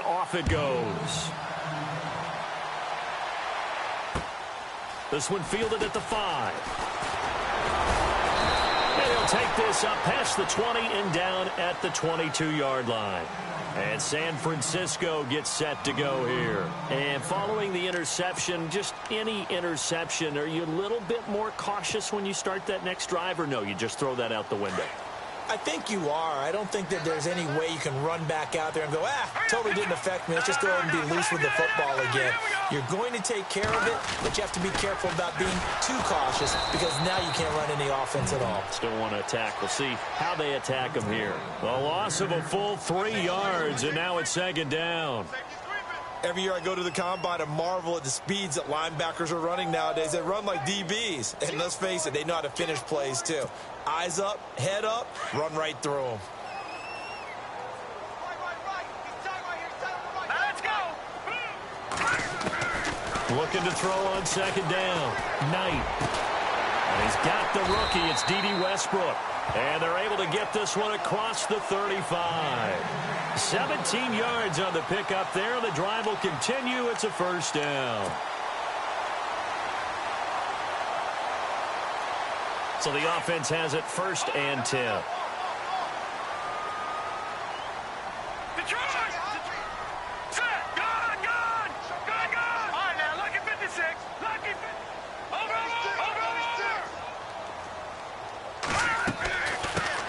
off it goes. This one fielded at the 5. And he'll take this up past the 20 and down at the 22-yard line. And San Francisco gets set to go here. And following the interception, just any interception, are you a little bit more cautious when you start that next drive, or no, you just throw that out the window? I think you are. I don't think that there's any way you can run back out there and go, totally didn't affect me. Let's just go ahead and be loose with the football again. You're going to take care of it, but you have to be careful about being too cautious because now you can't run any offense at all. Still want to attack. We'll see how they attack them here. The loss of a full 3 yards, and now it's second down. Every year I go to the combine and marvel at the speeds that linebackers are running nowadays. They run like DBs. And let's face it, they know how to finish plays too. Eyes up, head up, run right through them. Let's go. Looking to throw on second down. Knight. And he's got the rookie. It's D.D. Westbrook. And they're able to get this one across the 35. 17 yards on the pickup there. The drive will continue. It's a first down. So the offense has it first and 10.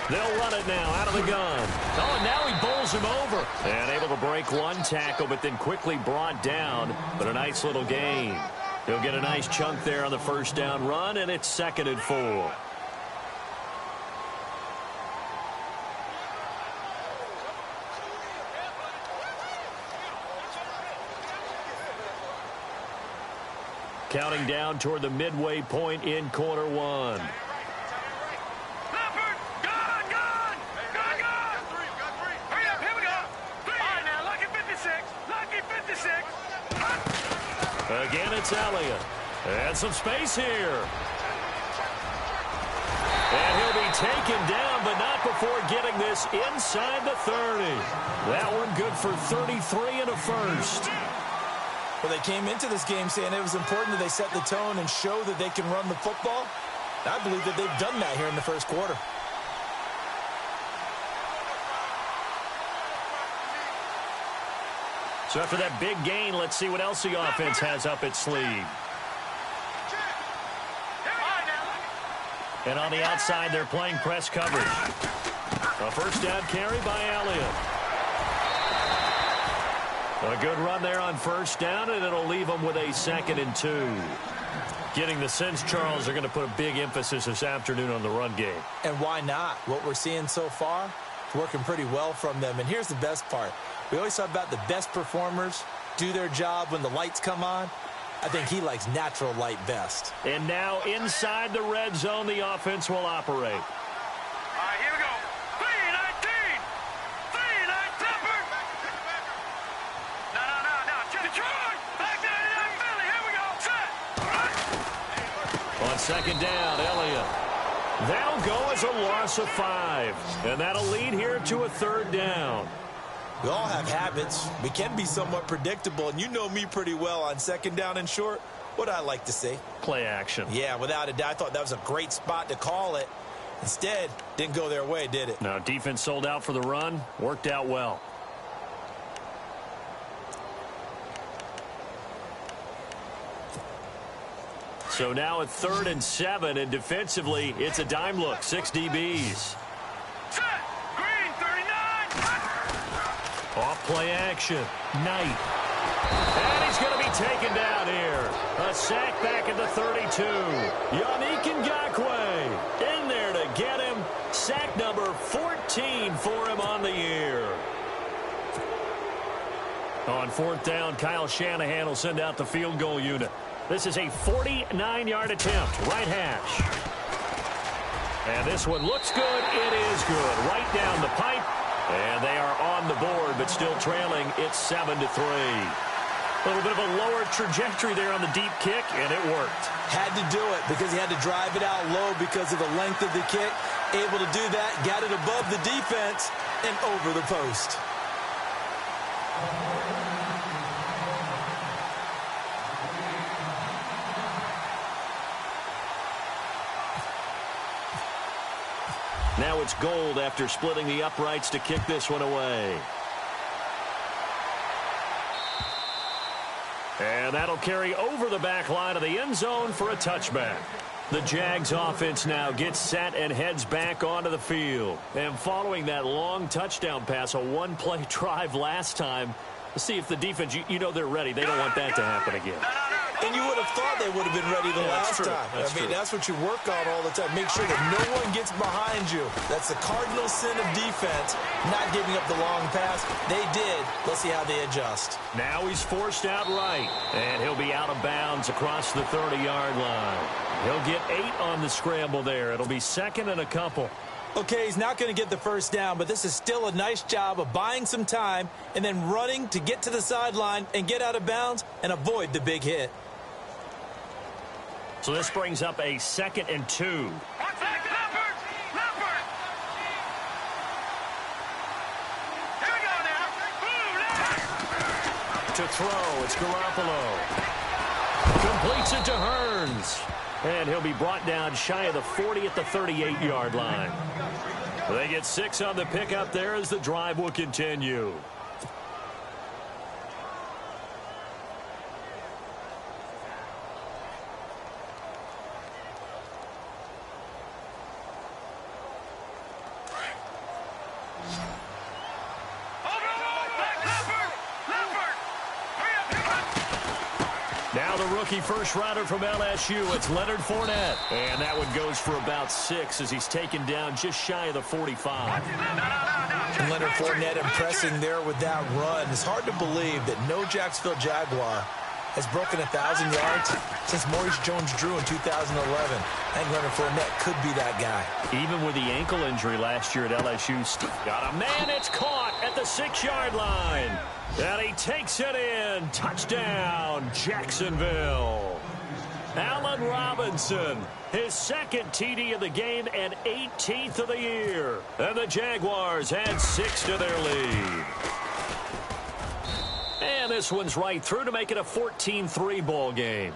They'll run it now out of the gun. Oh, and now he bowls him over. And able to break one tackle, but then quickly brought down. But a nice little gain. He'll get a nice chunk there on the first down run, and it's 2nd and 4. Counting down toward the midway point in quarter 1. Again, it's Elliott. And some space here. And he'll be taken down, but not before getting this inside the 30. That one good for 33 and a first. Well, they came into this game saying it was important that they set the tone and show that they can run the football. I believe that they've done that here in the first quarter. So after that big gain, let's see what else the offense has up its sleeve. And on the outside, they're playing press coverage. A first down carry by Elliott. A good run there on first down, and it'll leave them with a 2nd and 2. Getting the sense, Charles, they're going to put a big emphasis this afternoon on the run game. And why not? What we're seeing so far, it's working pretty well from them. And here's the best part. We always talk about the best performers do their job when the lights come on. I think he likes natural light best. And now inside the red zone, the offense will operate. All right, here we go. 3-19. 3-19. No. Detroit. Back down in Philly. Here we go. Set. On second down, Elliott. That'll go as a loss of 5. And that'll lead here to a 3rd down. We all have habits. We can be somewhat predictable, and you know me pretty well on second down and short. What I like to say? Play action. Yeah, without a doubt. I thought that was a great spot to call it. Instead, didn't go their way, did it? No, defense sold out for the run. Worked out well. So now at 3rd and 7, and defensively, it's a dime look. 6 DBs. Off play action. Knight. And he's going to be taken down here. A sack back at the 32. Yannick Ngakoue in there to get him. Sack number 14 for him on the year. On 4th down, Kyle Shanahan will send out the field goal unit. This is a 49-yard attempt. Right hash. And this one looks good. It is good. Right down the pipe. And they are on the board, but still trailing. It's 7-3. A little bit of a lower trajectory there on the deep kick, and it worked. Had to do it because he had to drive it out low because of the length of the kick. Able to do that, got it above the defense and over the post. Now it's Gold after splitting the uprights to kick this one away. And that'll carry over the back line of the end zone for a touchback. The Jags offense now gets set and heads back onto the field. And following that long touchdown pass, a one-play drive last time, let's see if the defense, you know they're ready. They don't want that to happen again. And you would have thought they would have been ready the last time. That's what you work on all the time. Make sure that no one gets behind you. That's the cardinal sin of defense, not giving up the long pass. They did. Let's see how they adjust. Now he's forced out right, and he'll be out of bounds across the 30-yard line. He'll get 8 on the scramble there. It'll be second and a couple. Okay, he's not going to get the first down, but this is still a nice job of buying some time and then running to get to the sideline and get out of bounds and avoid the big hit. So this brings up a 2nd and 2. Leopard! Here we go now. To throw, it's Garoppolo. Completes it to Hearns. And he'll be brought down shy of the 40 at the 38-yard line. They get 6 on the pickup there as the drive will continue. Now the rookie first rounder from LSU, it's Leonard Fournette. And that one goes for about 6 as he's taken down just shy of the 45. And Leonard Fournette impressing there with that run. It's hard to believe that no Jacksonville Jaguar has broken 1,000 yards since Maurice Jones-Drew in 2011. I think Leonard Fournette could be that guy. Even with the ankle injury last year at LSU, Steve got a man. It's caught at the 6-yard line. And he takes it in. Touchdown, Jacksonville. Allen Robinson, his 2nd TD of the game and 18th of the year. And the Jaguars add 6 to their lead. And this one's right through to make it a 14-3 ball game.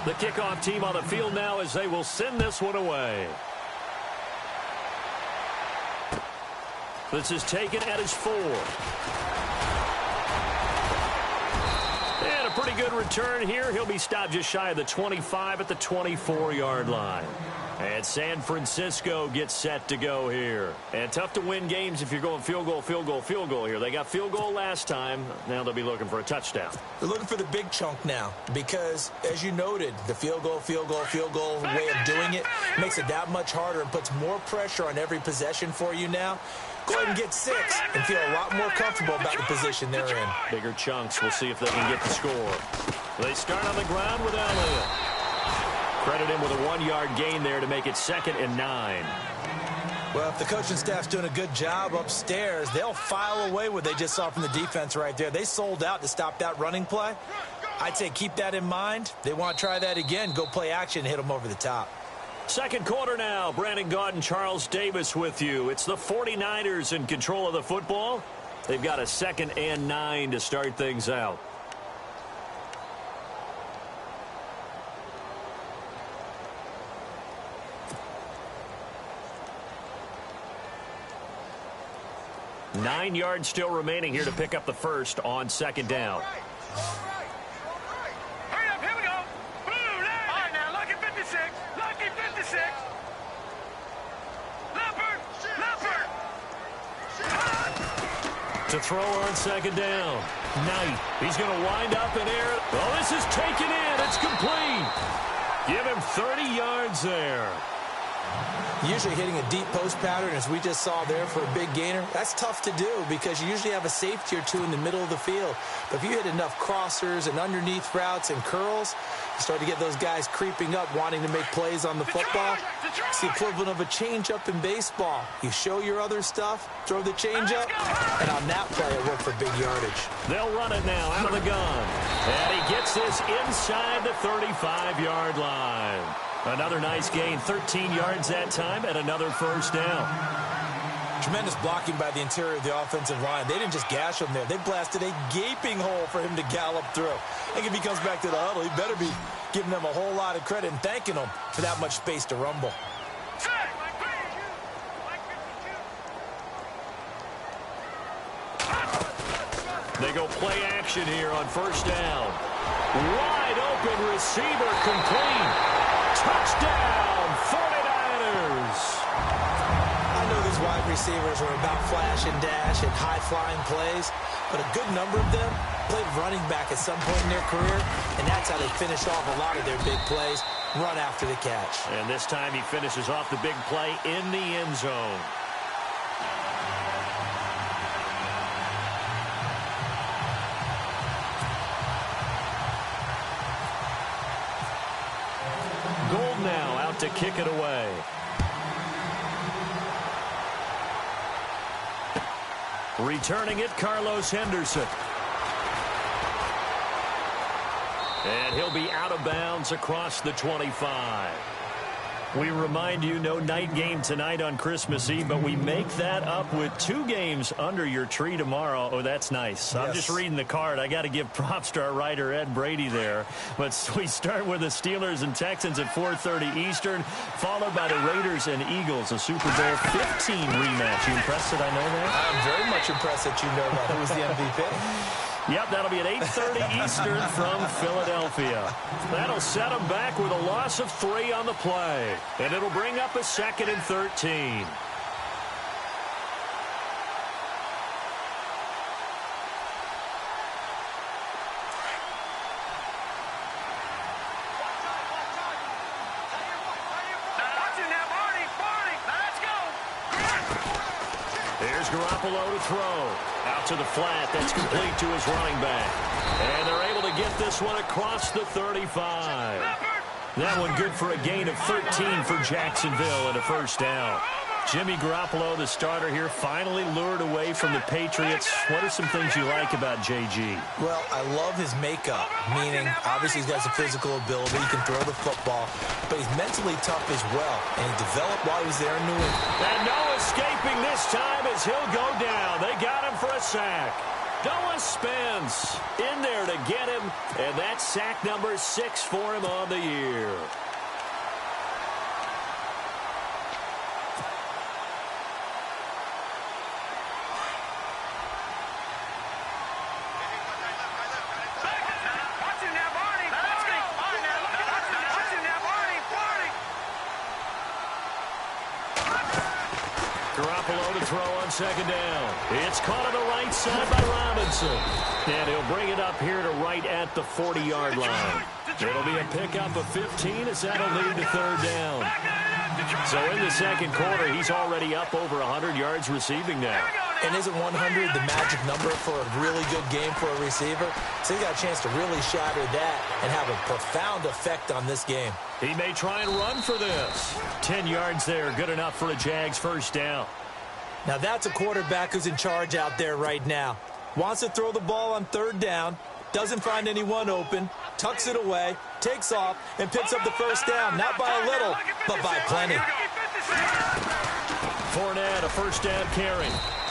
The kickoff team on the field now as they will send this one away. This is taken at his 4. And a pretty good return here. He'll be stopped just shy of the 25 at the 24-yard line. And San Francisco gets set to go here. And tough to win games if you're going field goal, field goal, field goal here. They got field goal last time. Now they'll be looking for a touchdown. They're looking for the big chunk now because, as you noted, the field goal way of doing it makes it that much harder and puts more pressure on every possession for you now. Go ahead and get 6 and feel a lot more comfortable about the position they're in. Bigger chunks. We'll see if they can get the score. They start on the ground with Elliott. Credit him with a 1-yard gain there to make it 2nd and 9. Well, if the coaching staff's doing a good job upstairs, they'll file away what they just saw from the defense right there. They sold out to stop that running play. I'd say keep that in mind. They want to try that again. Go play action and hit them over the top. Second quarter now. Brandon Gaudin and Charles Davis with you. It's the 49ers in control of the football. They've got a 2nd and 9 to start things out. Nine yards still remaining here to pick up the first on 2nd down. Hurry up, here we go. Blue line. All right, now, lucky 56. Lucky 56. Leopard. To throw on 2nd down. Knight. He's going to wind up in air. Oh, this is taken in. It's complete. Give him 30 yards there. Usually hitting a deep post pattern, as we just saw there for a big gainer, that's tough to do because you usually have a safety or two in the middle of the field. But if you hit enough crossers and underneath routes and curls, you start to get those guys creeping up, wanting to make plays on the football. It's the equivalent of a changeup in baseball. You show your other stuff, throw the changeup, and on that play, it worked for big yardage. They'll run it now out of the gun. And he gets this inside the 35-yard line. Another nice gain, 13 yards that time, and another first down. Tremendous blocking by the interior of the offensive line. They didn't just gash him there. They blasted a gaping hole for him to gallop through. I think if he comes back to the huddle, he better be giving them a whole lot of credit and thanking them for that much space to rumble. They go play action here on first down. Wide open receiver complete. Touchdown, 49ers. I know these wide receivers are about flash and dash and high-flying plays, but a good number of them played running back at some point in their career, and that's how they finish off a lot of their big plays, run after the catch. And this time he finishes off the big play in the end zone. Gold now out to kick it away. Returning it, Carlos Henderson. And he'll be out of bounds across the 25. We remind you, no night game tonight on Christmas Eve, but we make that up with 2 games under your tree tomorrow. Oh, that's nice. Yes. I'm just reading the card. I got to give props to our writer, Ed Brady, there. But we start with the Steelers and Texans at 4:30 Eastern, followed by the Raiders and Eagles, a Super Bowl 15 rematch. You impressed that I know that? I'm very much impressed that you know that. Who was the MVP? Yep, that'll be at 8:30 Eastern from Philadelphia. That'll set them back with a loss of 3 on the play. And it'll bring up a 2nd and 13. Here's Garoppolo to throw. Out to the flat. That's complete to his running back. And they're able to get this one across the 35. That one good for a gain of 13 for Jacksonville and a first down. Jimmy Garoppolo, the starter here, finally lured away from the Patriots. What are some things you like about JG? Well, I love his makeup, meaning obviously he's got some physical ability. He can throw the football, but he's mentally tough as well, and he developed while he was there in New England. And no escaping this time as he'll go down. They got him for a sack. Noah Spence in there to get him, and that's sack number 6 for him on the year. Garoppolo to throw on second down. It's caught on the right side by Robinson. And he'll bring it up here to right at the 40-yard line. It'll be a pickup of 15 as that'll lead to third down. So in the second quarter, he's already up over 100 yards receiving now. And isn't 100 the magic number for a really good game for a receiver? So he got a chance to really shatter that and have a profound effect on this game. He may try and run for this. 10 yards there, good enough for a Jags first down. Now that's a quarterback who's in charge out there right now. Wants to throw the ball on third down, doesn't find anyone open, tucks it away, takes off, and picks up the first down. Not by a little, but by plenty. Fournette, a first down carry.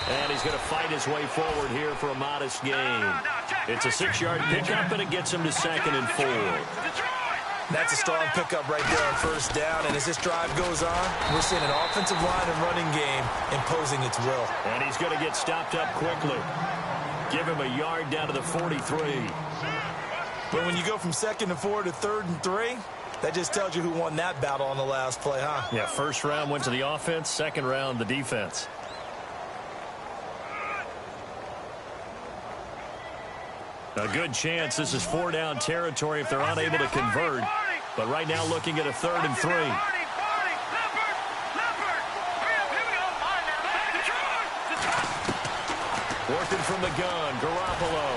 And he's going to fight his way forward here for a modest gain. It's a 6-yard pickup, and it gets him to 2nd and 4. That's a strong pickup right there on first down. And as this drive goes on, we're seeing an offensive line and running game imposing its will. And he's going to get stopped up quickly. Give him a yard down to the 43. But when you go from 2nd and 4 to 3rd and 3, that just tells you who won that battle on the last play, huh? Yeah, first round went to the offense, second round the defense. A good chance this is 4-down territory if they're unable to convert. But right now looking at a 3rd and 3. Working from the gun, Garoppolo.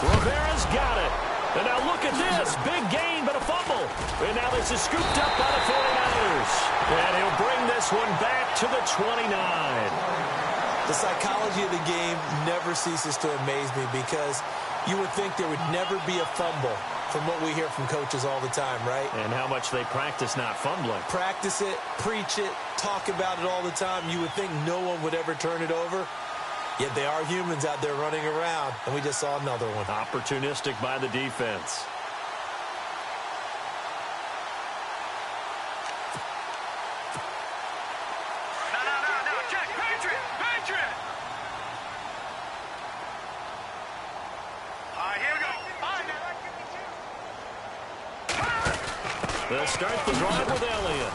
Rivera's got it. And now look at this. Big gain, but a fumble. And now this is scooped up by the 49ers. And he'll bring this one back to the 29. The psychology of the game never ceases to amaze me because you would think there would never be a fumble from what we hear from coaches all the time, right? And how much they practice not fumbling. Practice it, preach it, talk about it all the time. You would think no one would ever turn it over. Yet they are humans out there running around, and we just saw another one. Opportunistic by the defense. No, check, Patriot! All right, here we go. They'll start the drive with Elliott.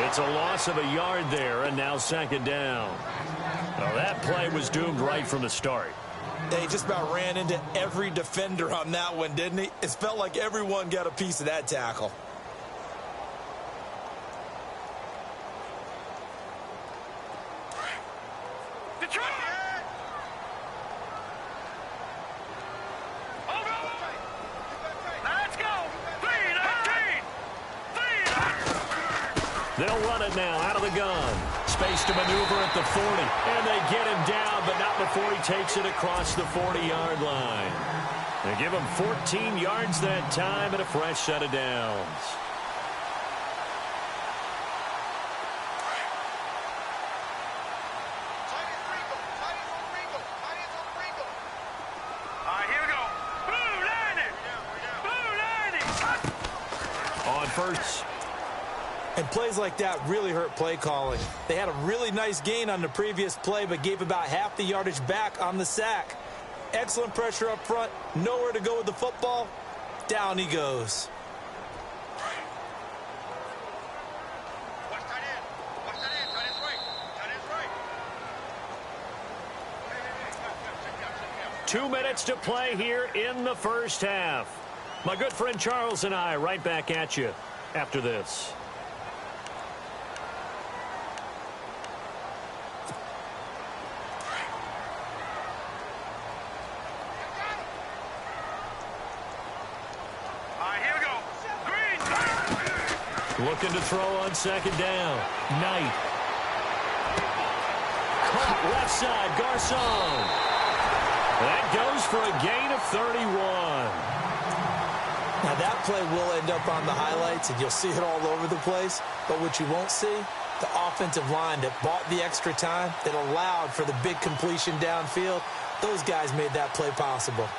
It's a loss of a yard there, and now second down. Well, that play was doomed right from the start. They just about ran into every defender on that one, didn't he? It felt like everyone got a piece of that tackle. Detroit! Let's go! 3-19! They'll run it now out of the gun. Space to maneuver at the 40. And they get him down, but not before he takes it across the 40-yard line. They give him 14 yards that time and a fresh set of downs. All right, here we go. Blue 90! On first. And plays like that really hurt play calling. They had a really nice gain on the previous play, but gave about half the yardage back on the sack. Excellent pressure up front. Nowhere to go with the football. Down he goes. Watch tight end. Tight end's right. 2 minutes to play here in the first half. My good friend Charles and I right back at you after this. Looking to throw on second down. Knight. Caught left side. Garcon. That goes for a gain of 31. Now that play will end up on the highlights, and you'll see it all over the place. But what you won't see, the offensive line that bought the extra time, that allowed for the big completion downfield, those guys made that play possible.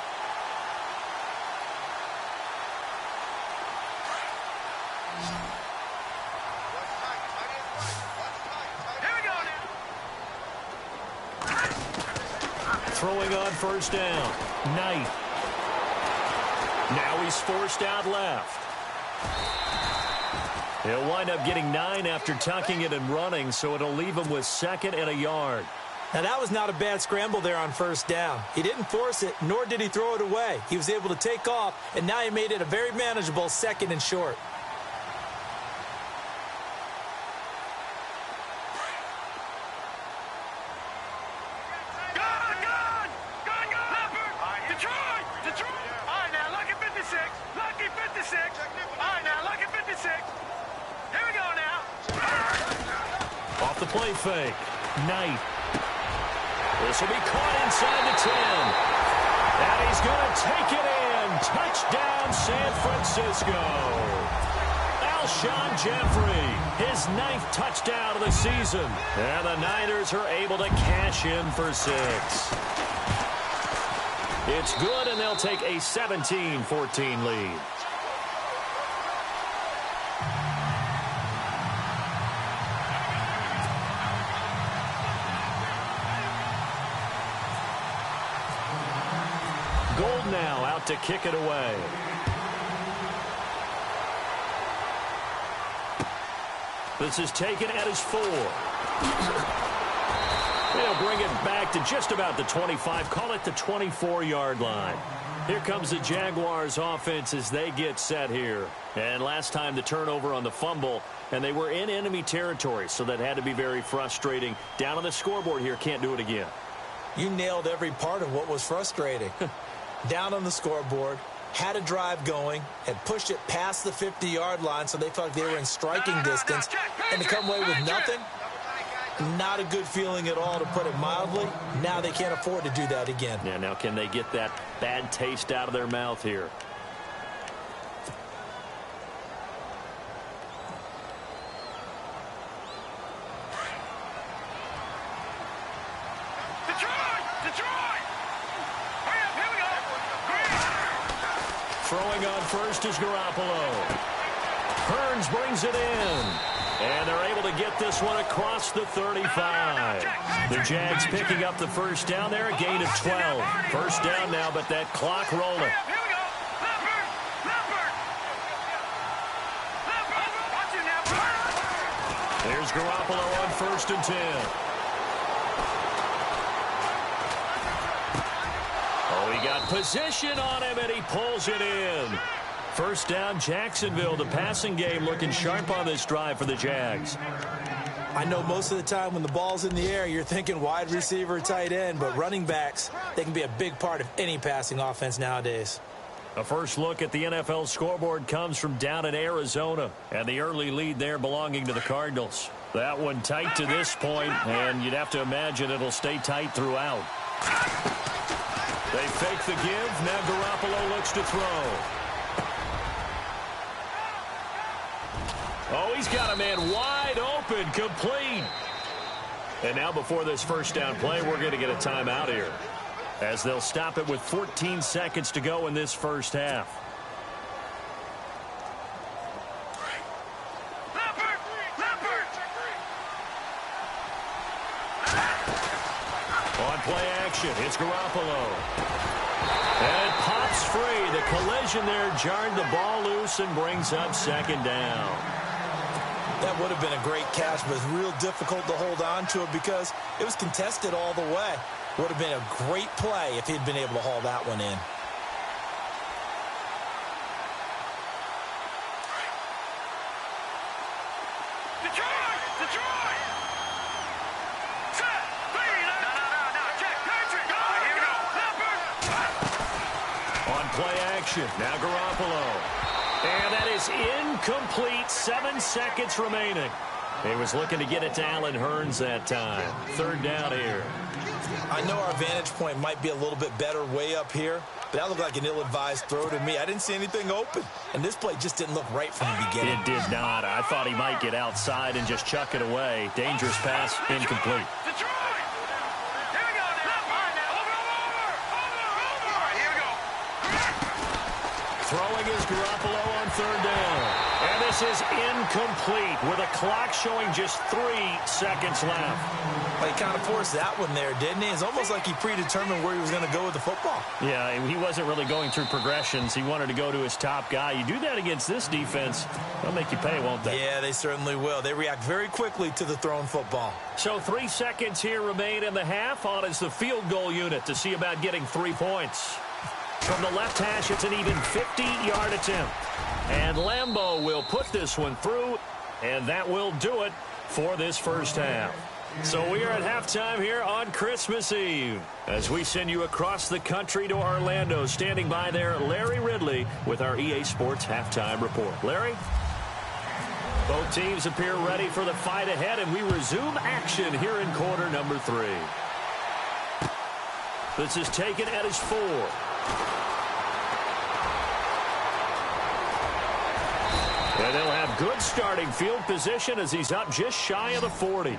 Throwing on first down. Knight. Now he's forced out left. He'll wind up getting 9 after tucking it and running, so it'll leave him with second and a yard. Now that was not a bad scramble there on first down. He didn't force it, nor did he throw it away. He was able to take off, and now he made it a very manageable second and short. Off the play fake. Knight. This will be caught inside the 10. And he's going to take it in. Touchdown, San Francisco. Alshon Jeffrey, his 9th touchdown of the season. And the Niners are able to cash in for 6. It's good, and they'll take a 17-14 lead. Gold now out to kick it away. This is taken at his 4. They'll bring it back to just about the 25. Call it the 24-yard line. Here comes the Jaguars offense as they get set here. And last time the turnover on the fumble, and they were in enemy territory, so that had to be very frustrating. Down on the scoreboard here, can't do it again. You nailed every part of what was frustrating. Down on the scoreboard, had a drive going, had pushed it past the 50-yard line, so they felt like they were in striking distance, and to come away with nothing, not a good feeling at all, to put it mildly. Now they can't afford to do that again. Yeah, now can they get that bad taste out of their mouth here? Detroit! Hurry up, here we go. Throwing on first is Garoppolo. Hearns brings it in. And they're able to get this one across the 35. The Jags picking up the first down there, a gain of 12. First down now, but that clock rolling. Here we go. Watch it now. There's Garoppolo on first and 10. Oh, he got position on him, and he pulls it in. First down, Jacksonville. The passing game looking sharp on this drive for the Jags. I know most of the time when the ball's in the air, you're thinking wide receiver, tight end, but running backs, they can be a big part of any passing offense nowadays. A first look at the NFL scoreboard comes from down in Arizona, and the early lead there belonging to the Cardinals. That one tight to this point, and you'd have to imagine it'll stay tight throughout. They fake the give. Now Garoppolo looks to throw. Oh, he's got a man wide open, complete. And now before this first down play, we're going to get a timeout here, as they'll stop it with 14 seconds to go in this first half. On play action, it's Garoppolo. And it pops free. The collision there jarred the ball loose and brings up second down. That would have been a great catch, but it's real difficult to hold on to it because it was contested all the way. Would have been a great play if he'd been able to haul that one in. Detroit! Detroit! Set! Three! No. Check! Patrick! Here we go! On play action, now Garoppolo. And that is incomplete. 7 seconds remaining. He was looking to get it to Allen Hearns that time. Third down here. I know our vantage point might be a little bit better way up here, but that looked like an ill-advised throw to me. I didn't see anything open, and this play just didn't look right from the beginning. It did not. I thought he might get outside and just chuck it away. Dangerous pass, incomplete. Detroit! Here we go now. Over! All right, here we go. Throwing is Garoppolo on third down. And this is incomplete with a clock showing just 3 seconds left. Well, he kind of forced that one there, didn't he? It's almost like he predetermined where he was going to go with the football. Yeah, he wasn't really going through progressions. He wanted to go to his top guy. You do that against this defense, they'll make you pay, won't they? Yeah, they certainly will. They react very quickly to the thrown football. So 3 seconds here remain in the half. On is the field goal unit to see about getting 3 points. From the left hash, it's an even 50-yard attempt. And Lambeau will put this one through, and that will do it for this first half. So we are at halftime here on Christmas Eve as we send you across the country to Orlando. Standing by there, Larry Ridley with our EA Sports Halftime Report. Larry? Both teams appear ready for the fight ahead, and we resume action here in quarter number 3. This is taken at his 4. And they'll have good starting field position as he's up just shy of the 40.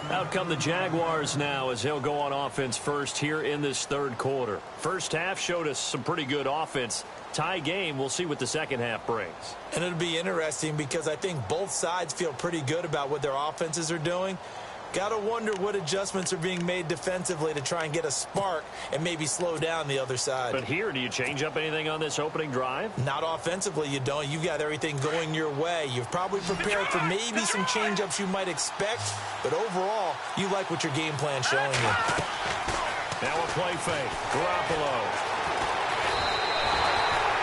Out come the Jaguars now as they'll go on offense first here in this third quarter. First half showed us some pretty good offense. Tie game, we'll see what the second half brings. And it'll be interesting because I think both sides feel pretty good about what their offenses are doing. Got to wonder what adjustments are being made defensively to try and get a spark and maybe slow down the other side. But here, do you change up anything on this opening drive? Not offensively, you don't. You've got everything going your way. You've probably prepared for maybe some change-ups you might expect, but overall, you like what your game plan's showing you. Now a play fake. Garoppolo.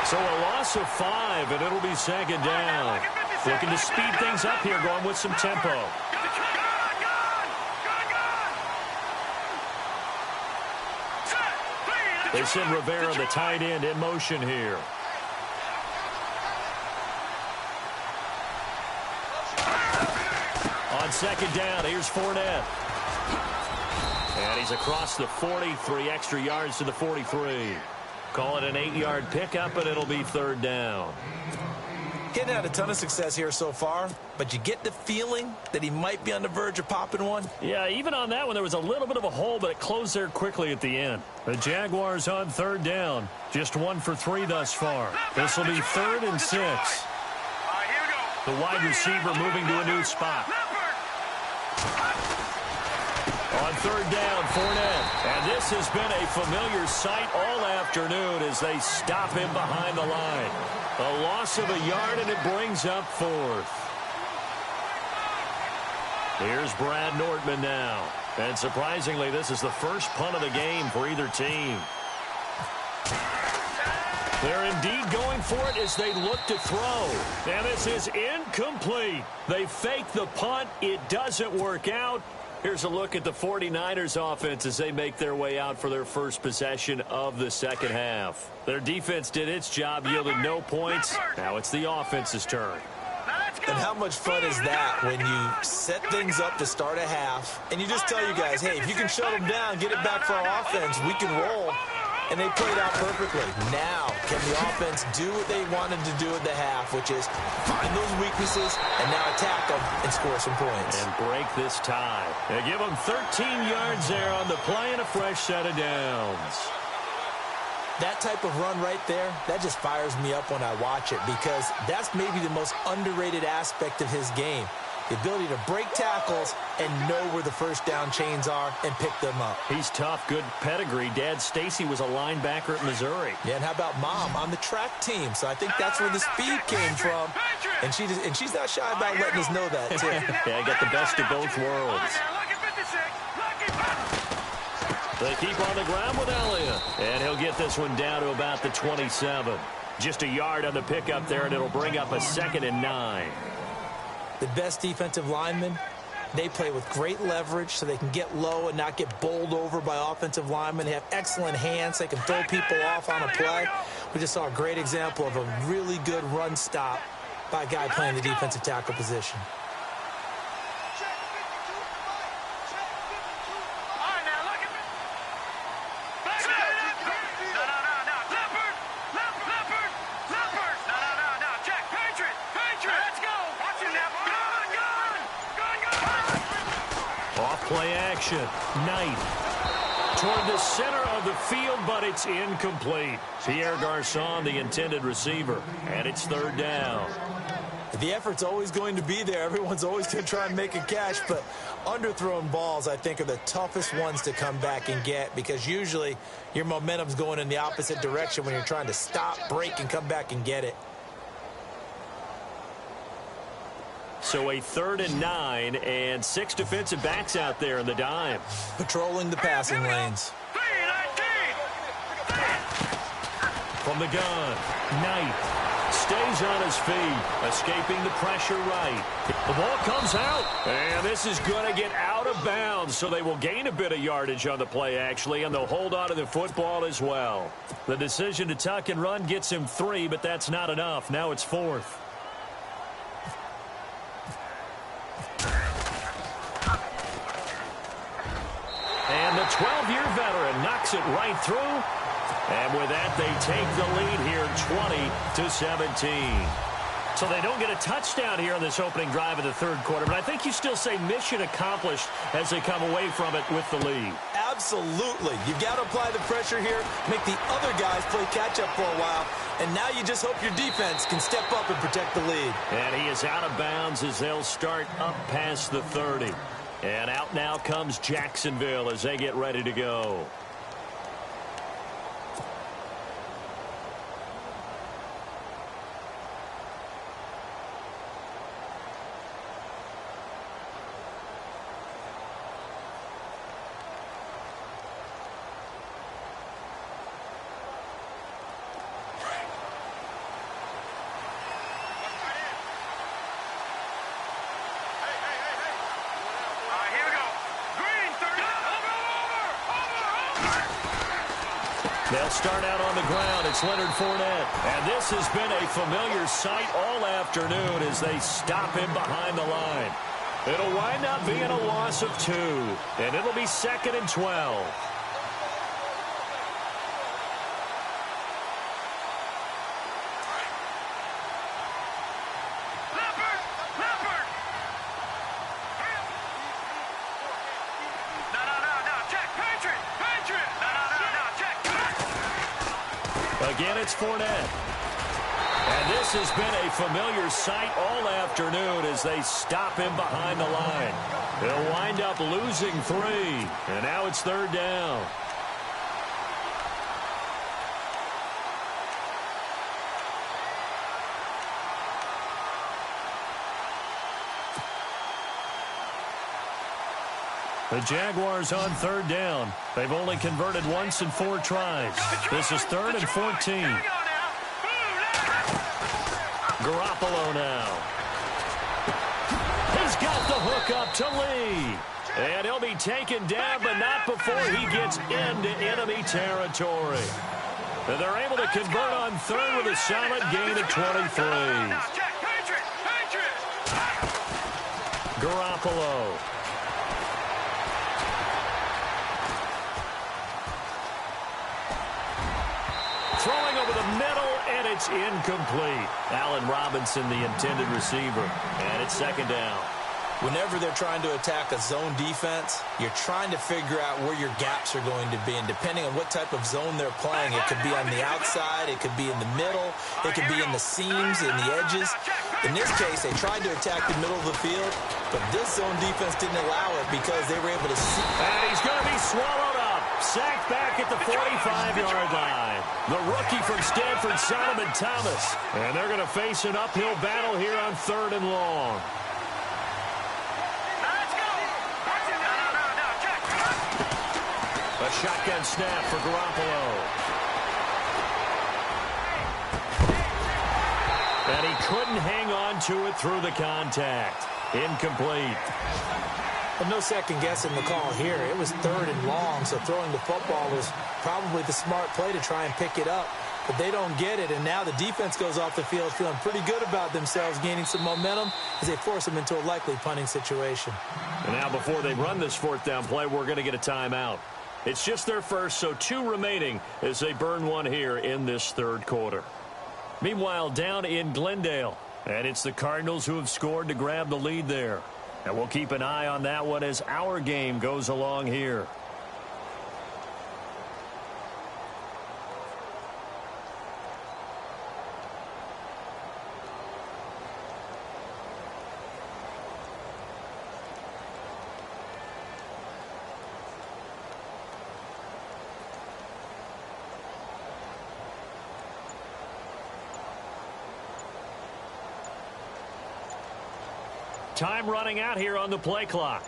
So a loss of 5, and it'll be second down. Looking to speed things up here, going with some tempo. They send Rivera, the tight end, in motion here. On second down, here's Fournette. And he's across the 40, 3 extra yards to the 43. Call it an 8-yard pickup, and it'll be third down. Getting had a ton of success here so far, but you get the feeling that he might be on the verge of popping one. Yeah, even on that one, there was a little bit of a hole, but it closed there quickly at the end. The Jaguars on third down. Just 1 for 3 thus far. This will be 3rd and 6. The wide receiver moving to a new spot. On third down, Fournette. And this has been a familiar sight all afternoon as they stop him behind the line. A loss of a yard, and it brings up 4th. Here's Brad Nortman now. And surprisingly, this is the first punt of the game for either team. They're indeed going for it as they look to throw. And this is incomplete. They fake the punt. It doesn't work out. Here's a look at the 49ers offense as they make their way out for their first possession of the second half. Their defense did its job, yielded no points. Now it's the offense's turn. And how much fun is that when you set things up to start a half and you just tell you guys, hey, if you can shut them down, get it back for our offense, we can roll. And they played out perfectly. Now, can the offense do what they wanted to do at the half, which is find those weaknesses and now attack them and score some points. And break this tie. They give them 13 yards there on the play and a fresh set of downs. That type of run right there, that just fires me up when I watch it because that's maybe the most underrated aspect of his game. The ability to break tackles and know where the first down chains are and pick them up. He's tough, good pedigree. Dad, Stacy, was a linebacker at Missouri. Yeah, and how about Mom on the track team? So I think that's where the speed came from. And she's not shy about letting us know that, too. Yeah, got the best of both worlds. They keep on the ground with Elliott. And he'll get this one down to about the 27. Just a yard on the pickup there, and it'll bring up a 2nd and 9. The best defensive linemen, they play with great leverage so they can get low and not get bowled over by offensive linemen. They have excellent hands. They can throw people off on a play. We just saw a great example of a really good run stop by a guy playing the defensive tackle position. Play action. Knight toward the center of the field, but it's incomplete. Pierre Garçon, the intended receiver, and it's 3rd down. The effort's always going to be there. Everyone's always going to try and make a catch, but underthrown balls, I think, are the toughest ones to come back and get because usually your momentum's going in the opposite direction when you're trying to stop, break, and come back and get it. So a 3rd and 9 and 6 defensive backs out there in the dime. Patrolling the passing lanes. From the gun, Knight stays on his feet, escaping the pressure right. The ball comes out, and this is going to get out of bounds, so they will gain a bit of yardage on the play, actually, and they'll hold on to the football as well. The decision to tuck and run gets him 3, but that's not enough. Now it's 4th. And the 12-year veteran knocks it right through. And with that, they take the lead here 20-17. So they don't get a touchdown here on this opening drive of the 3rd quarter. But I think you still say mission accomplished as they come away from it with the lead. Absolutely. You've got to apply the pressure here, make the other guys play catch-up for a while, and now you just hope your defense can step up and protect the lead. And he is out of bounds as they'll start up past the 30. And out now comes Jacksonville as they get ready to go. They'll start out on the ground. It's Leonard Fournette. And this has been a familiar sight all afternoon as they stop him behind the line. It'll wind up being a loss of 2. And it'll be 2nd and 12. Again, it's Fournette. And this has been a familiar sight all afternoon as they stop him behind the line. They'll wind up losing 3, and now it's 3rd down. The Jaguars on 3rd down. They've only converted once in 4 tries. This is 3rd and 14. Garoppolo now. He's got the hook up to Lee. And he'll be taken down, but not before he gets into enemy territory. And they're able to convert on 3rd with a solid gain of 23. Garoppolo. Throwing over the middle, and it's incomplete. Allen Robinson, the intended receiver, and it's 2nd down. Whenever they're trying to attack a zone defense, you're trying to figure out where your gaps are going to be. And depending on what type of zone they're playing, it could be on the outside, it could be in the middle, it could be in the seams, in the edges. In this case, they tried to attack the middle of the field, but this zone defense didn't allow it because they were able to see. And he's going to be swallowed up. Sacked back at the 45-yard line. The rookie from Stanford, Solomon Thomas. And they're going to face an uphill battle here on 3rd and long. A shotgun snap for Garoppolo. And he couldn't hang on to it through the contact. Incomplete. But no second guessing the call here. It was 3rd and long, so throwing the football was probably the smart play to try and pick it up. But they don't get it, and now the defense goes off the field feeling pretty good about themselves, gaining some momentum as they force them into a likely punting situation. And now before they run this 4th down play, we're going to get a timeout. It's just their first, so 2 remaining as they burn 1 here in this 3rd quarter. Meanwhile, down in Glendale, and it's the Cardinals who have scored to grab the lead there. And we'll keep an eye on that one as our game goes along here. Time running out here on the play clock.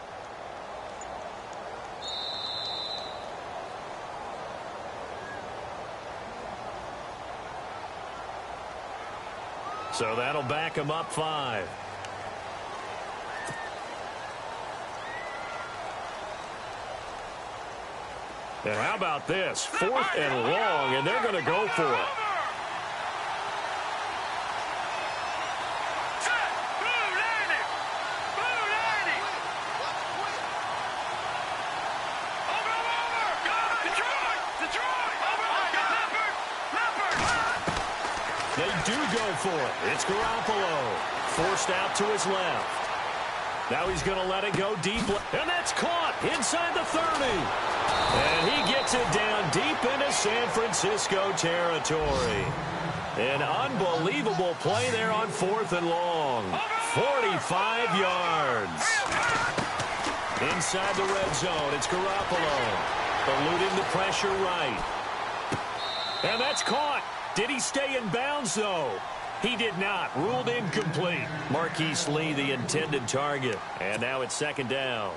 So that'll back him up 5. And how about this? 4th and long, and they're going to go for it. They do go for it. It's Garoppolo. Forced out to his left. Now he's going to let it go deep. And that's caught inside the 30. And he gets it down deep into San Francisco territory. An unbelievable play there on 4th and long. 45 yards. Inside the red zone, it's Garoppolo. Eluding the pressure right. And that's caught. Did he stay in bounds, though? He did not. Ruled incomplete. Marquise Lee, the intended target. And now it's 2nd down.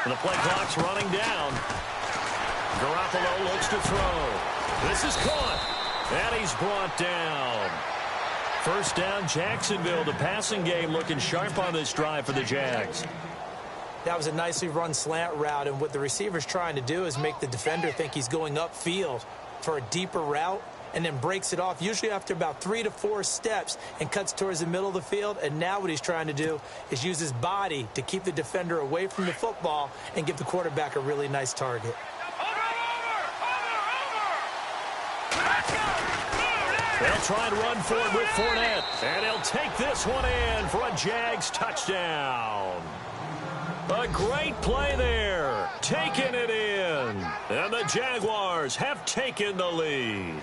The play clock's running down. Garoppolo looks to throw. This is caught. And he's brought down. 1st down, Jacksonville. The passing game looking sharp on this drive for the Jags. That was a nicely run slant route, and what the receiver's trying to do is make the defender think he's going upfield for a deeper route, and then breaks it off, usually after about 3 to 4 steps, and cuts towards the middle of the field. And now what he's trying to do is use his body to keep the defender away from the football and give the quarterback a really nice target. They'll try and run for it with Fournette, and he'll take this one in for a Jags touchdown. A great play there, taking it in, and the Jaguars have taken the lead.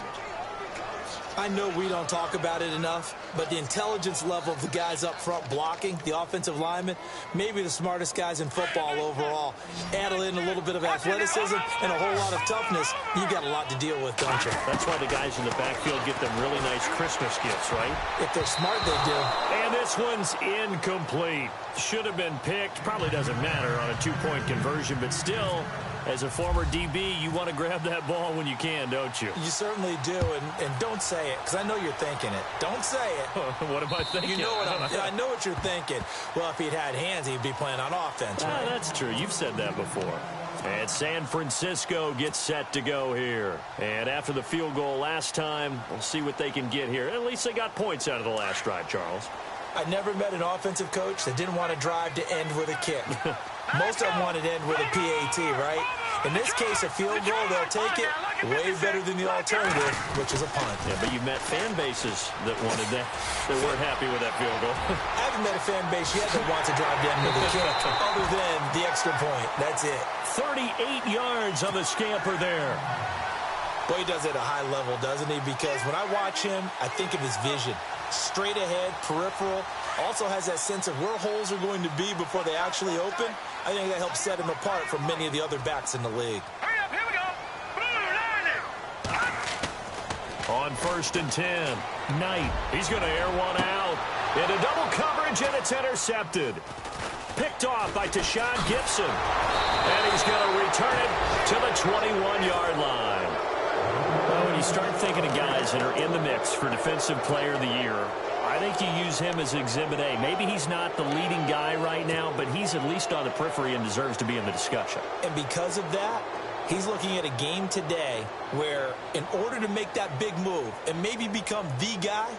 I know we don't talk about it enough, but the intelligence level of the guys up front blocking, the offensive linemen, maybe the smartest guys in football overall. Add in a little bit of athleticism and a whole lot of toughness, you got a lot to deal with, don't you? That's why the guys in the backfield get them really nice Christmas gifts, right? If they're smart, they do. And this one's incomplete. Should have been picked. Probably doesn't matter on a 2-point conversion, but still, as a former DB, you want to grab that ball when you can, don't you? You certainly do, and don't say it, because I know you're thinking it. Don't say it. What am I thinking? You know what I know what you're thinking. Well, if he'd had hands, he'd be playing on offense. Right? That's true. You've said that before. And San Francisco gets set to go here. And after the field goal last time, we'll see what they can get here. At least they got points out of the last drive, Charles. I never met an offensive coach that didn't want to drive to end with a kick. Most of them wanted to end with a PAT, right? In this case, a field goal, they'll take it way better than the alternative, which is a punt. Yeah, but you've met fan bases that wanted that, that weren't happy with that field goal. I haven't met a fan base yet that wants to drive to end with a kick, other than the extra point. That's it. 38 yards on the scamper there. Boy, he does it at a high level, doesn't he? Because when I watch him, I think of his vision. Straight ahead, peripheral. Also has that sense of where holes are going to be before they actually open. I think that helps set him apart from many of the other backs in the league. Hurry up, here we go. On 1st and 10, Knight. He's going to air one out. Into double coverage, and it's intercepted. Picked off by Tashawn Gibson. And he's going to return it to the 21-yard line. Well, when you start thinking of guys that are in the mix for Defensive Player of the Year, I think you use him as Exhibit A. Maybe he's not the leading guy right now, but he's at least on the periphery and deserves to be in the discussion. And because of that, he's looking at a game today where in order to make that big move and maybe become the guy,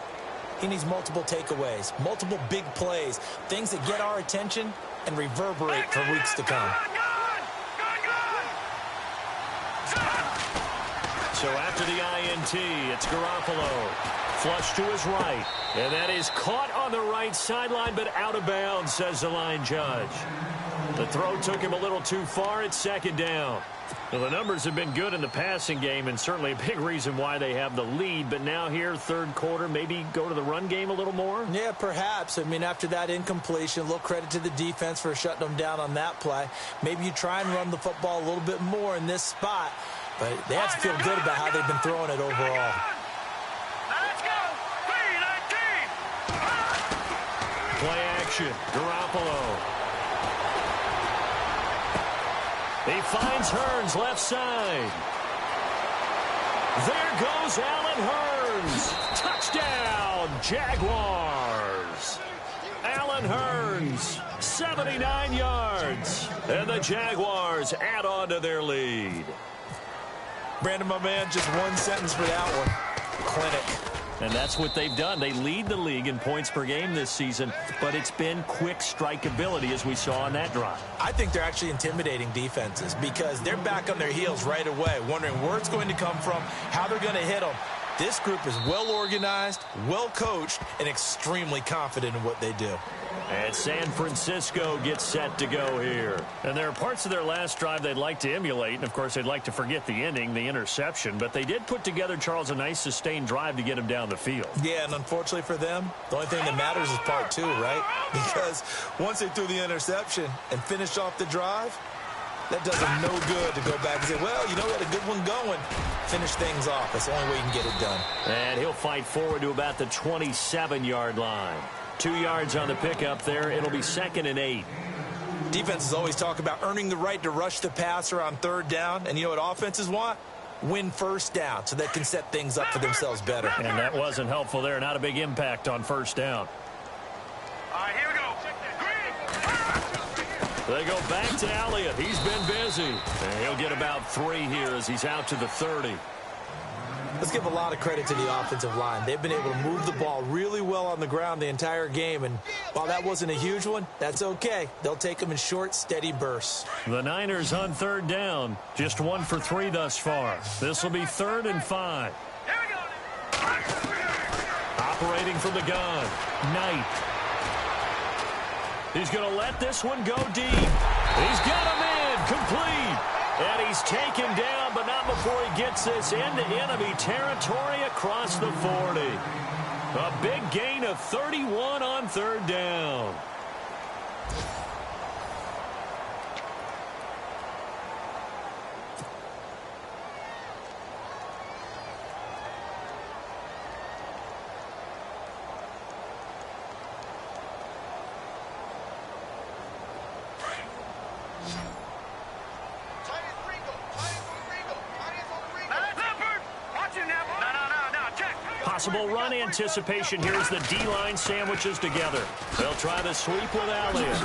he needs multiple takeaways, multiple big plays, things that get our attention and reverberate for weeks to come. So after the INT, it's Garoppolo. Flush to his right. And that is caught on the right sideline, but out of bounds, says the line judge. The throw took him a little too far. It's 2nd down. Well, the numbers have been good in the passing game, and certainly a big reason why they have the lead. But now here, 3rd quarter, maybe go to the run game a little more? Yeah, perhaps. I mean, after that incompletion, a little credit to the defense for shutting them down on that play. Maybe you try and run the football a little bit more in this spot. But they have to feel good about how they've been throwing it overall. Now let's go. 3-19. Play action. Garoppolo. He finds Hearns left side. There goes Allen Hearns. Touchdown, Jaguars. Allen Hearns, 79 yards. And the Jaguars add on to their lead. Brandon, my man, just one sentence for that one. Clinic. And that's what they've done. They lead the league in points per game this season, but it's been quick strikeability as we saw on that drive. I think they're actually intimidating defenses because they're back on their heels right away, wondering where it's going to come from, how they're going to hit them. This group is well organized, well coached, and extremely confident in what they do. And San Francisco gets set to go here. And there are parts of their last drive they'd like to emulate. And, of course, they'd like to forget the ending, the interception. But they did put together, Charles, a nice sustained drive to get him down the field. Yeah, and unfortunately for them, the only thing that matters is part 2, right? Because once they threw the interception and finished off the drive, that does them no good to go back and say, well, you know, we had a good one going. Finish things off. That's the only way you can get it done. And he'll fight forward to about the 27-yard line. 2 yards on the pickup there. It'll be 2nd and 8. Defenses always talk about earning the right to rush the passer on 3rd down. And you know what offenses want? Win 1st down so they can set things up for themselves better. And that wasn't helpful there. Not a big impact on 1st down. All right, here we go. They go back to Elliott. He's been busy. And he'll get about 3 here as he's out to the 30. Let's give a lot of credit to the offensive line. They've been able to move the ball really well on the ground the entire game. And while that wasn't a huge one, that's okay. They'll take them in short, steady bursts. The Niners on 3rd down. Just 1 for 3 thus far. This will be 3rd and 5. Operating from the gun. Knight. He's going to let this one go deep. He's got him in. Complete. And he's taken down, but not before he gets this into enemy territory across the 40. A big gain of 31 on 3rd down. Possible run anticipation here as the D-line sandwiches together. They'll try the sweep with Elliott.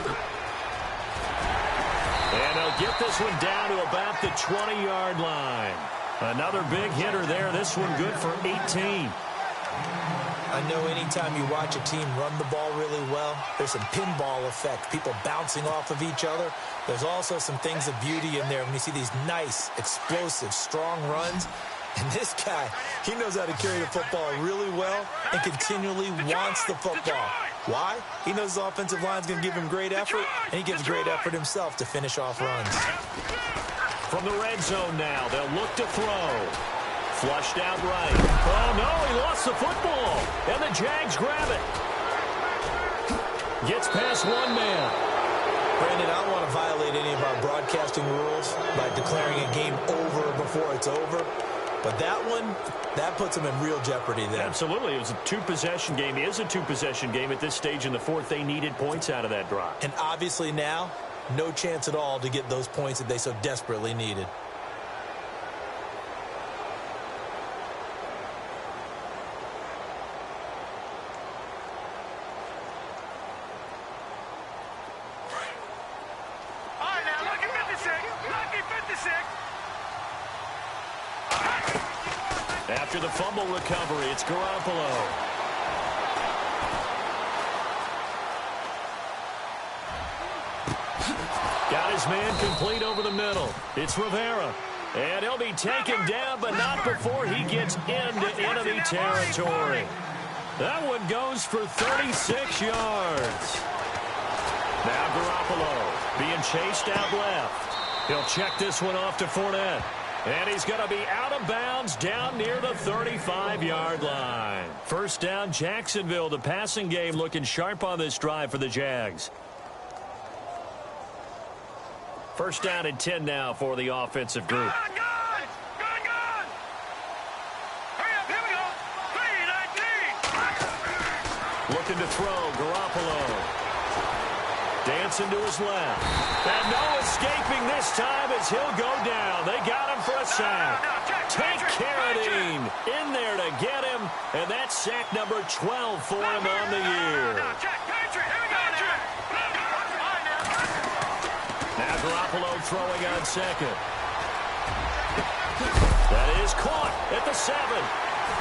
And they'll get this one down to about the 20-yard line. Another big hitter there. This one good for 18. I know anytime you watch a team run the ball really well, there's some pinball effect, people bouncing off of each other. There's also some things of beauty in there when you see these nice, explosive, strong runs. And this guy, he knows how to carry the football really well and continually wants the football. Why? He knows the offensive line's going to give him great effort, and he gives great effort himself to finish off runs. From the red zone now, they'll look to throw. Flushed out right. Oh, no, he lost the football. And the Jags grab it. Gets past one man. Brandon, I don't want to violate any of our broadcasting rules by declaring a game over before it's over. But that one, that puts them in real jeopardy there. Absolutely. It was a two-possession game. It is a two-possession game at this stage in the fourth. They needed points out of that drive. And obviously now, no chance at all to get those points that they so desperately needed. All right, now, lucky 56. Lucky 56. After the fumble recovery, it's Garoppolo. Got his man complete over the middle. It's Rivera. And he'll be taken down, but not before he gets into enemy territory. That one goes for 36 yards. Now Garoppolo being chased out left. He'll check this one off to Fournette. And he's going to be out of bounds down near the 35-yard line. First down, Jacksonville. The passing game looking sharp on this drive for the Jags. First down and 10 now for the offensive group. Good. Hurry up, here we go. 3-19. Looking to throw, Garoppolo. Dancing to his left. And no escaping this time as he'll go down. They got him for a sack. Take Carradine in there to get him. And that's sack number 12 for him on the year. Now Garoppolo throwing on second. That is caught at the 7.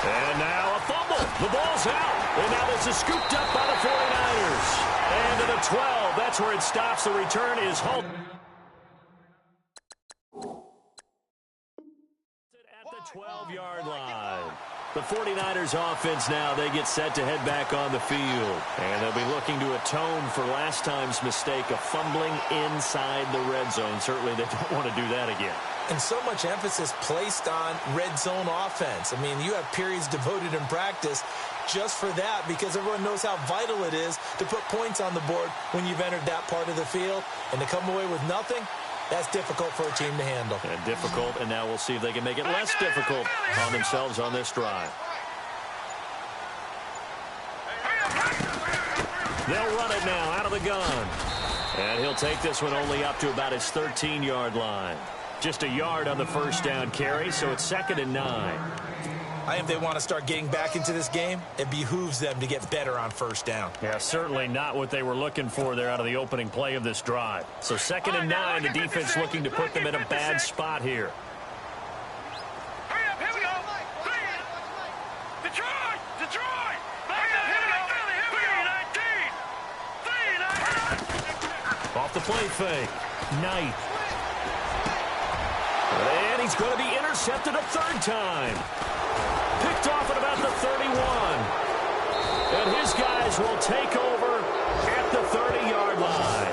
And now a fumble. The ball's out. And now this is scooped up by the 49ers. And to the 12. That's where it stops. The return is halted at the 12-yard line. The 49ers offense now, they get set to head back on the field. And they'll be looking to atone for last time's mistake of fumbling inside the red zone. Certainly they don't want to do that again. And so much emphasis placed on red zone offense. I mean, you have periods devoted in practice just for that because everyone knows how vital it is to put points on the board when you've entered that part of the field. And to come away with nothing, that's difficult for a team to handle. And difficult, and now we'll see if they can make it less difficult on themselves on this drive. They'll run it now out of the gun. And he'll take this one only up to about his 13-yard line. Just a yard on the first down carry, so it's 2nd and 9. I think if they want to start getting back into this game, it behooves them to get better on first down. Yeah, certainly not what they were looking for there out of the opening play of this drive. So 2nd and 9, the defense looking to put them in a bad spot here. Hurry up, here we go. Detroit! Detroit! Back up, here we go. 3-19. Off the play fake. Knight. And he's going to be intercepted a third time. Picked off at about the 31. And his guys will take over at the 30-yard line.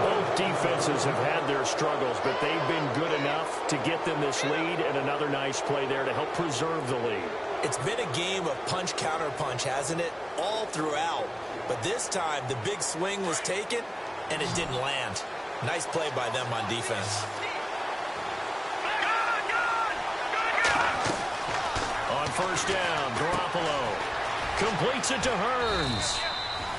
Both defenses have had their struggles, but they've been good enough to get them this lead, and another nice play there to help preserve the lead. It's been a game of punch-counter-punch, hasn't it? All throughout. But this time, the big swing was taken, and it didn't land. Nice play by them on defense. On first down, Garoppolo completes it to Hearns.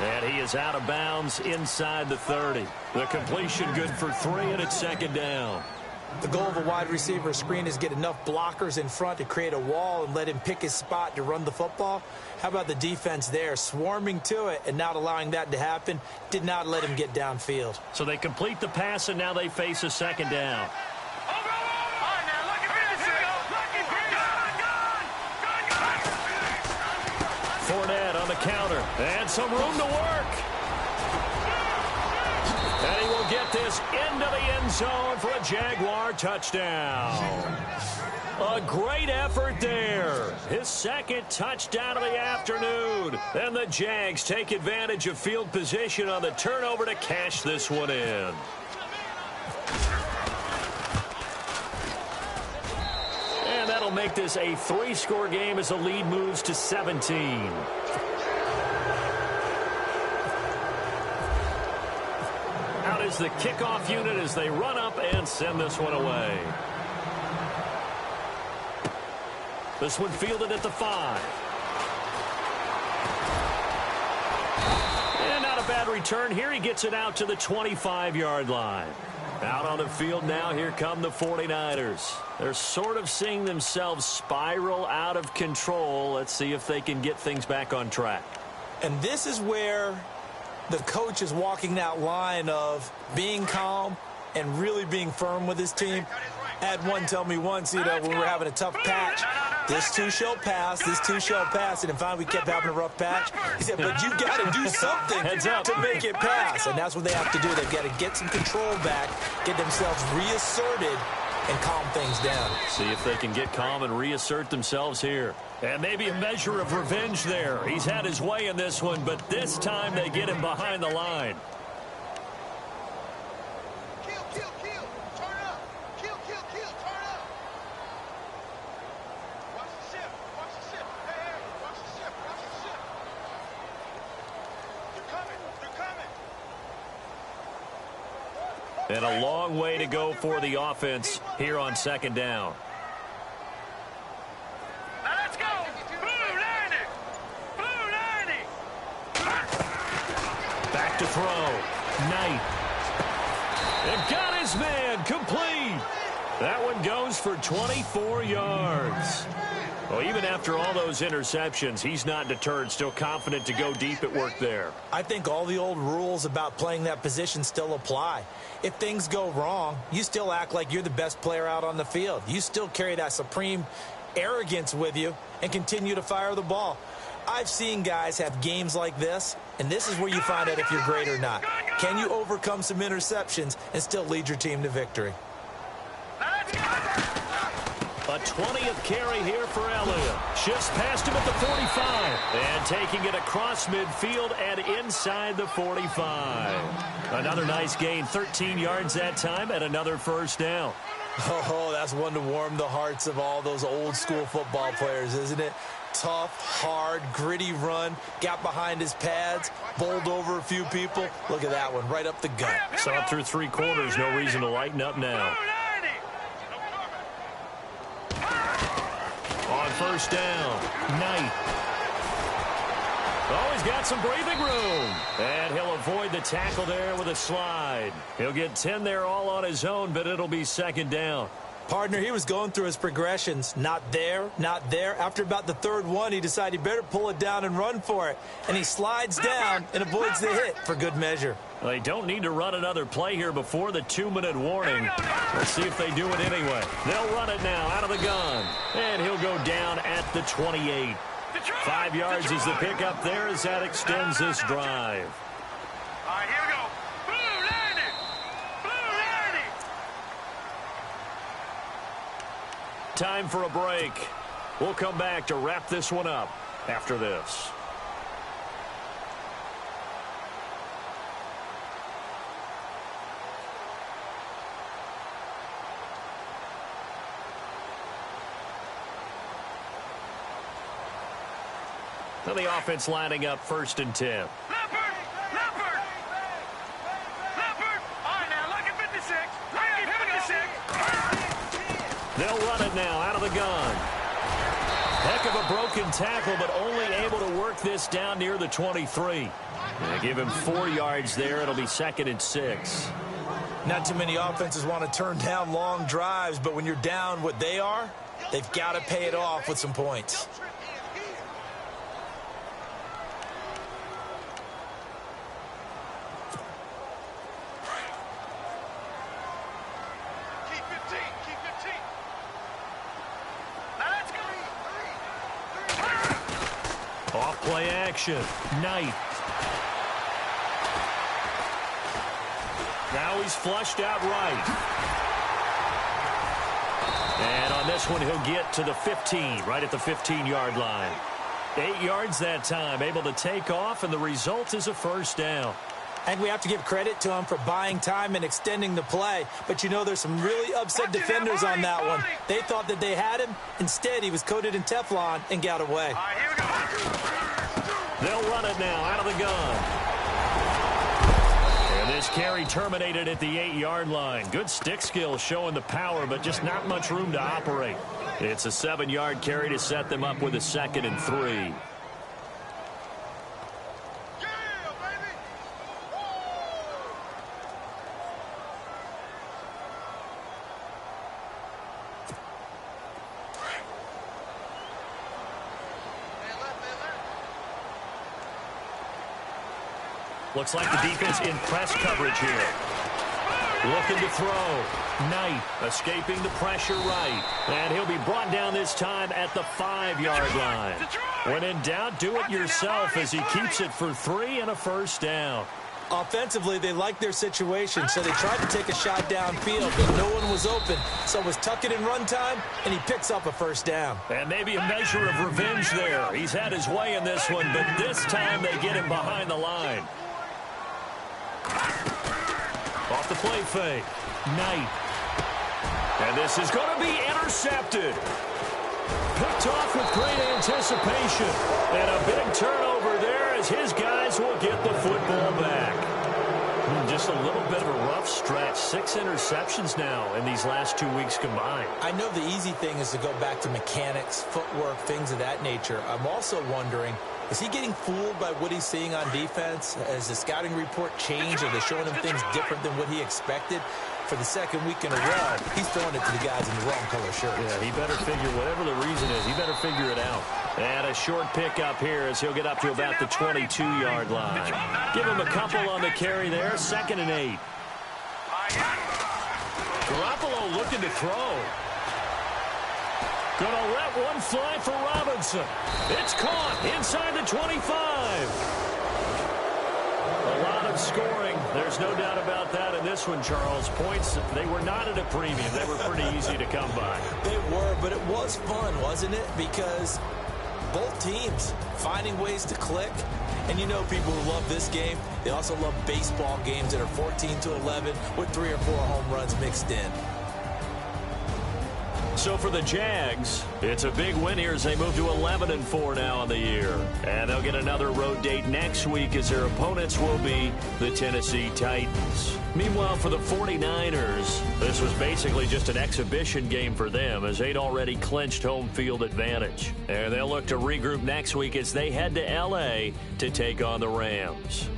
And he is out of bounds inside the 30. The completion good for 3, and it's 2nd down. The goal of a wide receiver screen is get enough blockers in front to create a wall and let him pick his spot to run the football. How about the defense there, swarming to it and not allowing that to happen? Did not let him get downfield. So they complete the pass, and now they face a 2nd down. Fournette on the counter, and some room to work. And he will get this into the end zone for a Jaguar touchdown. A great effort there. His 2nd touchdown of the afternoon. And the Jags take advantage of field position on the turnover to cash this one in. And that'll make this a 3-score game as the lead moves to 17. Out is the kickoff unit as they run up and send this one away. This one fielded at the 5. And not a bad return here. He gets it out to the 25-yard line. Out on the field now, here come the 49ers. They're sort of seeing themselves spiral out of control. Let's see if they can get things back on track. And this is where the coach is walking that line of being calm and really being firm with his team. I had one tell me once, when we were having a tough patch, this too shall pass, this too shall pass. And finally we kept having a rough patch. He said, but you got to do something to make it pass. And that's what they have to do. They've got to get some control back, get themselves reasserted, and calm things down. See if they can get calm and reassert themselves here. And maybe a measure of revenge there. He's had his way in this one, but this time they get him behind the line. And a long way to go for the offense here on 2nd down. Now let's go. Blue 90. Blue 90. Back to throw. Knight. And got his man complete. That one goes for 24 yards. Well, even after all those interceptions, he's not deterred, still confident to go deep at work there. I think all the old rules about playing that position still apply. If things go wrong, you still act like you're the best player out on the field. You still carry that supreme arrogance with you and continue to fire the ball. I've seen guys have games like this, and this is where you find out if you're great or not. Can you overcome some interceptions and still lead your team to victory? A 20th carry here for Elliott. Shifts past him at the 45. And taking it across midfield and inside the 45. Another nice gain, 13 yards that time, and another first down. Oh, that's one to warm the hearts of all those old school football players, isn't it? Tough, hard, gritty run. Got behind his pads, bowled over a few people. Look at that one, right up the gut. Saw it through 3 quarters. No reason to lighten up now. On first down, Knight. Oh, he's got some breathing room. And he'll avoid the tackle there with a slide. He'll get 10 there all on his own, but it'll be 2nd down. Partner, he was going through his progressions. Not there, not there. After about the third one, he decided he better pull it down and run for it. And he slides down and avoids the hit for good measure. They don't need to run another play here before the 2-minute warning. Let's see if they do it anyway. They'll run it now out of the gun. And he'll go down at the 28. 5 yards is the pickup there as that extends this drive. All right, here we go. Blue landing. Blue landing. Time for a break. We'll come back to wrap this one up after this. So the offense lining up 1st and 10. Leopard. Leopard. Leopard. All right, now, look at 56. Look at 56. They'll run it now out of the gun. Heck of a broken tackle, but only able to work this down near the 23. They give him 4 yards there. It'll be 2nd and 6. Not too many offenses want to turn down long drives, but when you're down what they are, they've got to pay it off with some points. Play action. Knight. Now he's flushed out right. And on this one, he'll get to the 15, right at the 15-yard line. 8 yards that time, able to take off, and the result is a 1st down. I think we have to give credit to him for buying time and extending the play. But, you know, there's some really upset defenders on that one. They thought that they had him. Instead, he was coated in Teflon and got away. All right, here we go. They'll run it now out of the gun. And this carry terminated at the 8-yard line. Good stick skill showing the power, but just not much room to operate. It's a 7-yard carry to set them up with a 2nd and 3. Looks like the defense in press coverage here. Looking to throw. Knight escaping the pressure right. And he'll be brought down this time at the 5-yard line. When in doubt, do it yourself as he keeps it for 3 and a 1st down. Offensively, they liked their situation, so they tried to take a shot downfield, but no one was open. So it was tuck it in run time, and he picks up a 1st down. And maybe a measure of revenge there. He's had his way in this one, but this time they get him behind the line. Off the play fake. Knight. And this is going to be intercepted. Picked off with great anticipation. And a big turnover there as his guys will get the football back. Just a little bit of a rough stretch. 6 interceptions now in these last 2 weeks combined. I know the easy thing is to go back to mechanics, footwork, things of that nature. I'm also wondering, is he getting fooled by what he's seeing on defense? Has the scouting report changed? Are they showing him things different than what he expected? For the 2nd week in a row, he's throwing it to the guys in the wrong color shirts. Yeah, he better figure, whatever the reason is, he better figure it out. And a short pickup here as he'll get up to about the 22-yard line. Give him a couple on the carry there, 2nd and 8. Garoppolo looking to throw. Gonna let one fly for Robinson. It's caught inside the 25. A lot of scoring. There's no doubt about that in this one, Charles. Points, they were not at a premium. They were pretty easy to come by. They were, but it was fun, wasn't it? Because both teams finding ways to click. And you know people who love this game, they also love baseball games that are 14-11 with 3 or 4 home runs mixed in. So for the Jags, it's a big win here as they move to 11-4 now on the year. And they'll get another road date next week as their opponents will be the Tennessee Titans. Meanwhile, for the 49ers, this was basically just an exhibition game for them as they'd already clinched home field advantage. And they'll look to regroup next week as they head to L.A. to take on the Rams.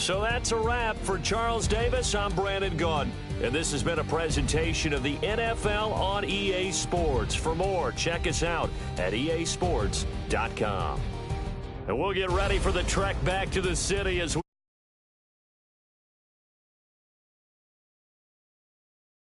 So that's a wrap. For Charles Davis, I'm Brandon Gaudin. And this has been a presentation of the NFL on EA Sports. For more, check us out at easports.com. And we'll get ready for the trek back to the city as we